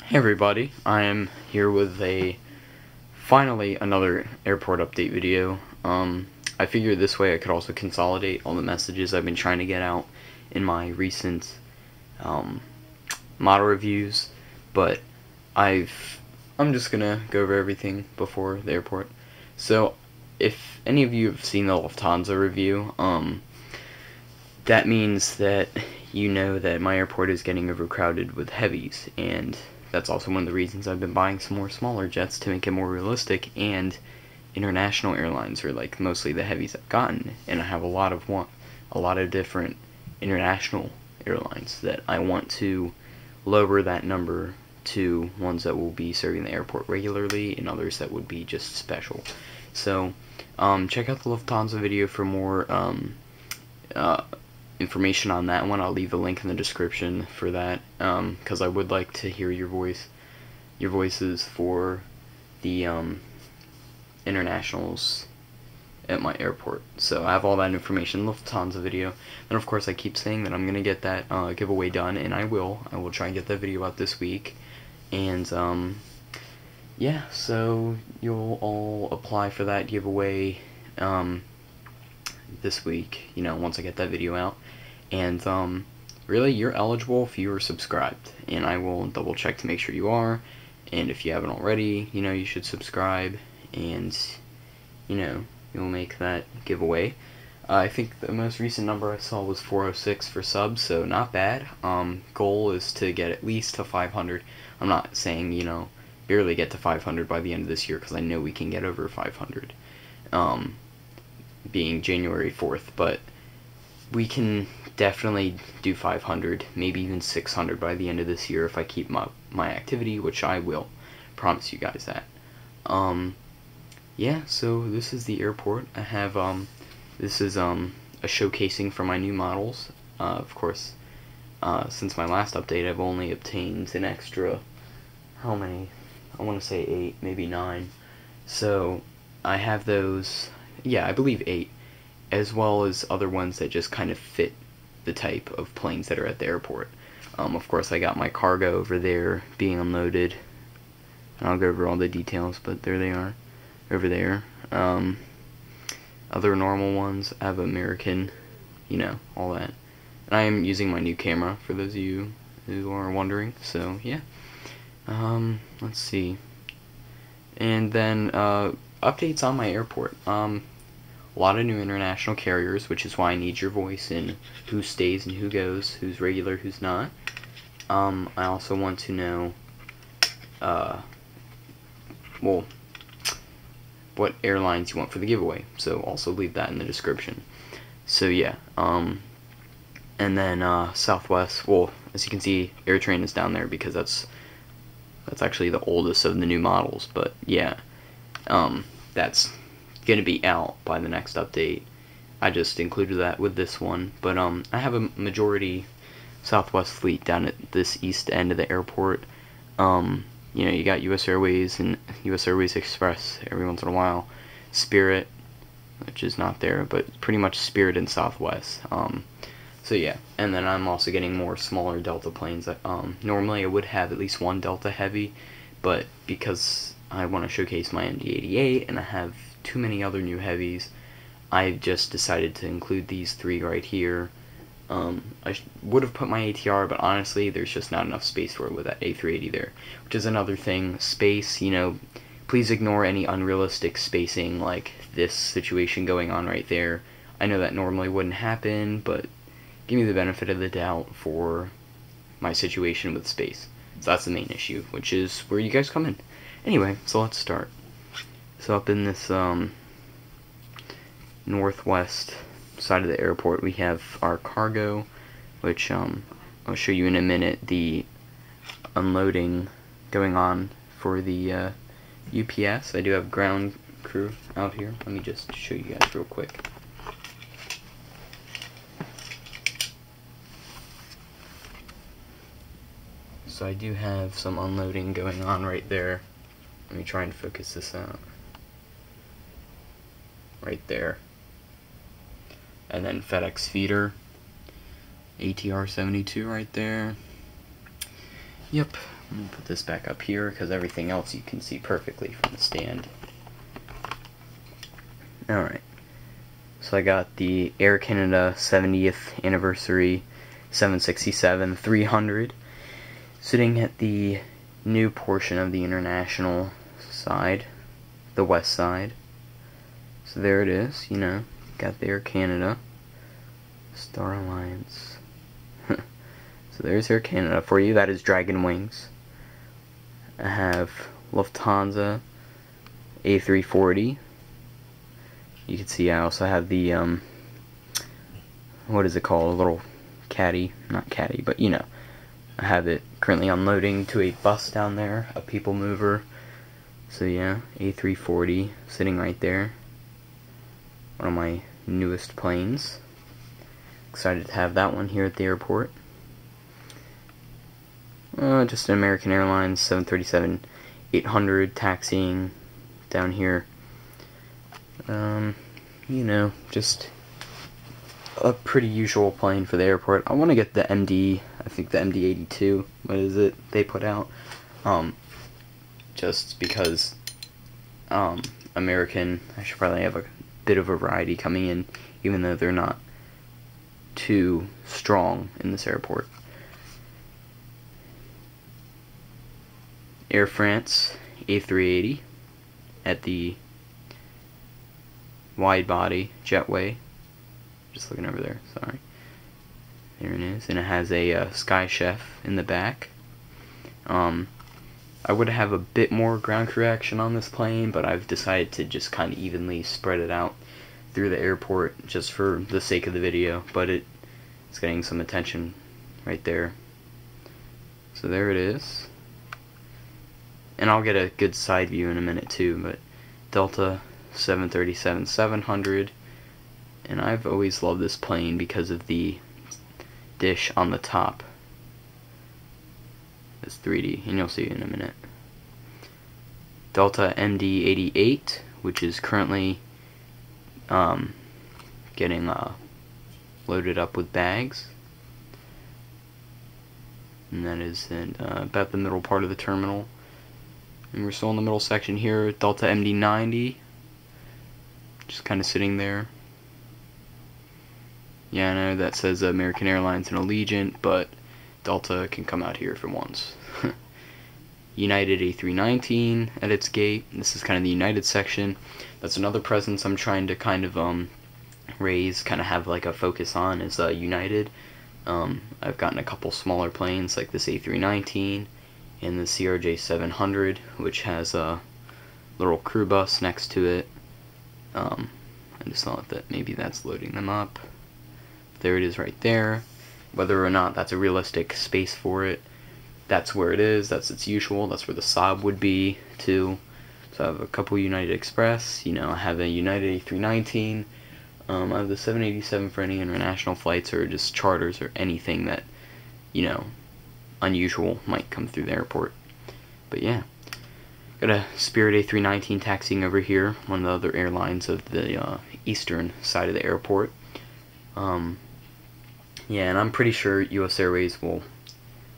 Hey everybody, I am here with finally another airport update video. I figured this way I could also consolidate all the messages I've been trying to get out in my recent model reviews, but I'm just gonna go over everything before the airport. So if any of you have seen the Lufthansa review, that means that you know that my airport is getting overcrowded with heavies, and that's also one of the reasons I've been buying some more smaller jets to make it more realistic, and international airlines are like mostly the heavies I've gotten, and I have a lot of different international airlines that I want to lower that number to ones that will be serving the airport regularly and others that would be just special. So check out the Lufthansa video for more information on that one. I'll leave a link in the description for that, because I would like to hear your voices for the internationals at my airport. So I have all that information in the Lufthansa video. And of course I keep saying that I'm gonna get that giveaway done, and I will try and get that video out this week. And yeah, so you'll all apply for that giveaway this week, once I get that video out. And really, you're eligible if you are subscribed, and I will double check to make sure you are. And if you haven't already, you should subscribe, and you'll make that giveaway. I think the most recent number I saw was 406 for subs, so not bad. Goal is to get at least to 500. I'm not saying barely get to 500 by the end of this year, because I know we can get over 500 being January 4th, but we can definitely do 500, maybe even 600 by the end of this year if I keep my activity, which I will. Promise you guys that. Yeah, so this is the airport. I have this is a showcasing for my new models. Of course, since my last update, I've only obtained an extra, how many? I want to say 8, maybe 9. So I have those. Yeah, I believe 8, as well as other ones that just kind of fit the type of planes that are at the airport. Of course, I got my cargo over there being unloaded, and I'll go over all the details, but there they are, over there. Other normal ones, I have American, all that. And I am using my new camera, for those of you who are wondering, so yeah. Let's see. And then, updates on my airport. A lot of new international carriers, which is why I need your voice in who stays and who goes, who's regular, who's not. I also want to know, well, what airlines you want for the giveaway, so also leave that in the description. So yeah, and then Southwest, well, as you can see, AirTrain is down there because that's actually the oldest of the new models, but yeah, that's gonna be out by the next update. I just included that with this one, but I have a majority Southwest fleet down at this east end of the airport. You got US Airways and US Airways Express every once in a while, Spirit, which is not there, but pretty much Spirit and Southwest. So yeah, and then I'm also getting more smaller Delta planes. Normally I would have at least one Delta Heavy, but because I want to showcase my MD-88 and I have too many other new heavies, I just decided to include these 3 right here. I would have put my ATR, but honestly, there's just not enough space for it with that A380 there, which is another thing. Space, please ignore any unrealistic spacing like this situation going on right there. I know that normally wouldn't happen, but give me the benefit of the doubt for my situation with space. So that's the main issue, which is where you guys come in. Anyway, so let's start. So up in this northwest side of the airport, we have our cargo, which I'll show you in a minute the unloading going on for the UPS. I do have ground crew out here. Let me just show you guys real quick. So I do have some unloading going on right there. Let me try and focus this out. Right there. And then FedEx feeder, ATR 72 right there. Yep, I'm gonna put this back up here because everything else you can see perfectly from the stand. Alright, so I got the Air Canada 70th Anniversary 767-300 sitting at the new portion of the international side, the west side. So there it is, you know, got the Air Canada, Star Alliance. So there's Air Canada for you, that is Dragon Wings. I have Lufthansa A340. You can see I also have the, what is it called, a little caddy, not caddy, but you know, I have it currently unloading to a bus down there, a people mover. So yeah, A340 sitting right there. One of my newest planes. Excited to have that one here at the airport. Just an American Airlines 737-800 taxiing down here. You know, just a pretty usual plane for the airport. I want to get the MD, I think the MD-82, what is it, they put out. Just because, American, I should probably have a bit of a variety coming in, even though they're not too strong in this airport. Air France A380 at the wide body jetway. Just looking over there, sorry. There it is, and it has a Sky Chef in the back. I would have a bit more ground crew action on this plane, but I've decided to just kind of evenly spread it out through the airport just for the sake of the video, but it's getting some attention right there. So there it is. And I'll get a good side view in a minute too, but Delta 737-700, and I've always loved this plane because of the dish on the top. It's 3D, and you'll see it in a minute. Delta MD-88, which is currently getting loaded up with bags. And that is in about the middle part of the terminal. And we're still in the middle section here. Delta MD-90, just kind of sitting there. Yeah, I know that says American Airlines and Allegiant, but Delta can come out here if it wants. United A319 at its gate. This is kind of the United section. That's another presence I'm trying to kind of raise, kind of have like a focus on, is United. I've gotten a couple smaller planes like this A319 and the CRJ-700, which has a little crew bus next to it. I just thought that maybe that's loading them up. There it is right there. Whether or not that's a realistic space for it, that's where it is, that's its usual, that's where the Saab would be too. So I have a couple United Express, you know, I have a United A319, I have the 787 for any international flights or just charters or anything that, you know, unusual might come through the airport. But yeah, got a Spirit A319 taxiing over here, one of the other airlines of the eastern side of the airport. Yeah, and I'm pretty sure US Airways will,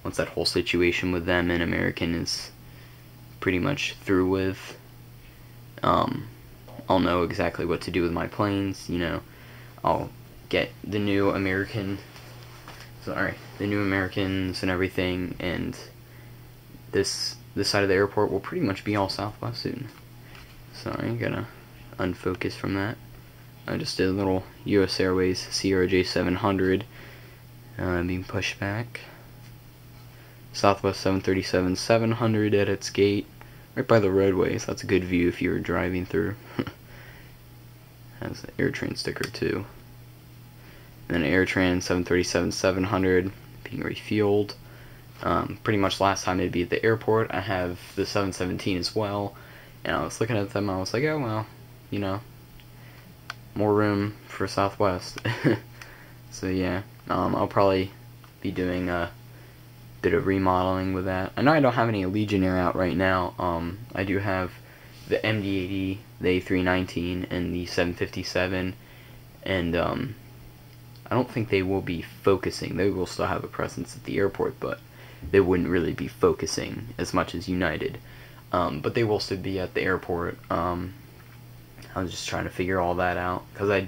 once that whole situation with them and American is pretty much through with, I'll know exactly what to do with my planes. You know, I'll get the new Americans and everything, and this side of the airport will pretty much be all Southwest soon. Sorry, gotta unfocus from that. I just did a little US Airways CRJ-700 being pushed back. Southwest 737-700 at its gate, right by the roadway, so that's a good view if you were driving through. Has the AirTran sticker too. And then AirTran 737-700 being refueled. Pretty much last time it'd be at the airport. I have the 717 as well, and I was looking at them, I was like, oh well, you know, more room for Southwest. So yeah, I'll probably be doing a bit of remodeling with that. I know I don't have any Legionnaire out right now. I do have the MD-80, the A319, and the 757, and I don't think they will be focusing. They will still have a presence at the airport, but they wouldn't really be focusing as much as United. But they will still be at the airport. I was just trying to figure all that out, because I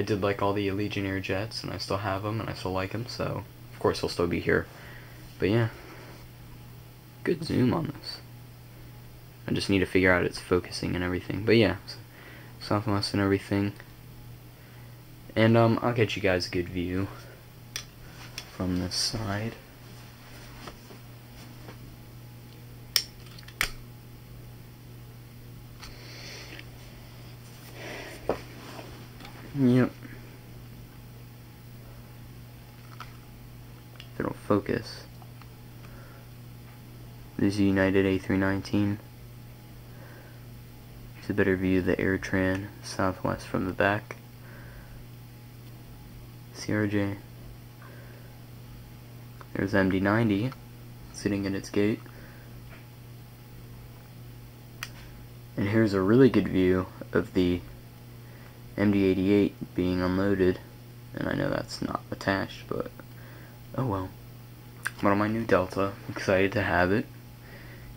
did like all the Allegiant Air jets, and I still have them, and I still like them, so of course they'll still be here. But yeah, good zoom on this. I just need to figure out its focusing and everything. But yeah, Southwest and everything. And I'll get you guys a good view from this side. Yep. If it'll focus. This is United A319. It's a better view of the AirTran Southwest from the back. CRJ. There's MD-90 sitting in its gate. And here's a really good view of the MD-88 being unloaded. And I know that's not attached, but oh well. One of my new Delta. Excited to have it.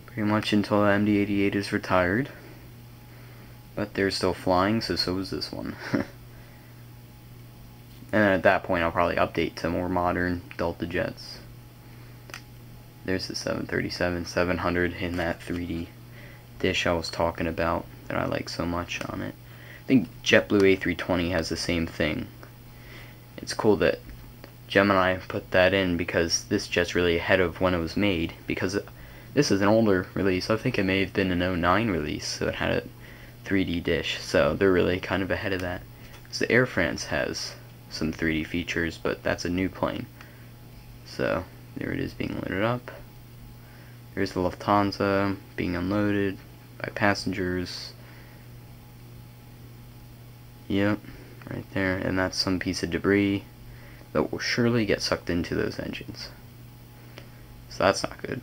Pretty much until the MD-88 is retired. But they're still flying, so is this one. And then at that point I'll probably update to more modern Delta jets. There's the 737-700 in that 3D dish I was talking about that I like so much on it. I think JetBlue A320 has the same thing. It's cool that Gemini put that in, because this jet's really ahead of when it was made, because this is an older release. I think it may have been an 09 release, so it had a 3D dish, so they're really kind of ahead of that. So the Air France has some 3D features, but that's a new plane. So there it is being loaded up. There's the Lufthansa being unloaded by passengers. Yep, right there, and that's some piece of debris that will surely get sucked into those engines. So that's not good.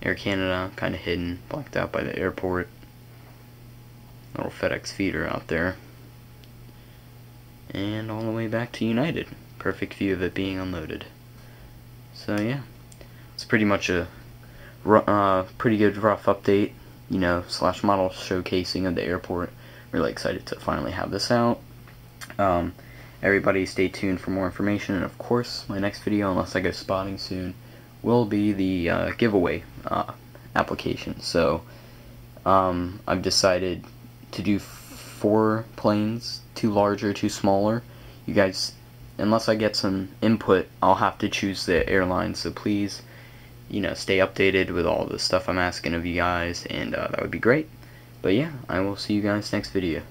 Air Canada kind of hidden, blacked out by the airport. Little FedEx feeder out there. And all the way back to United. Perfect view of it being unloaded. So yeah, it's pretty much a pretty good rough update, you know, / model showcasing of the airport. Really excited to finally have this out. Everybody stay tuned for more information, and of course my next video, unless I go spotting soon, will be the giveaway application. So I've decided to do 4 planes, 2 larger, 2 smaller. You guys, unless I get some input, I'll have to choose the airline, so please, you know, stay updated with all the stuff I'm asking of you guys, and that would be great. But yeah, I will see you guys next video.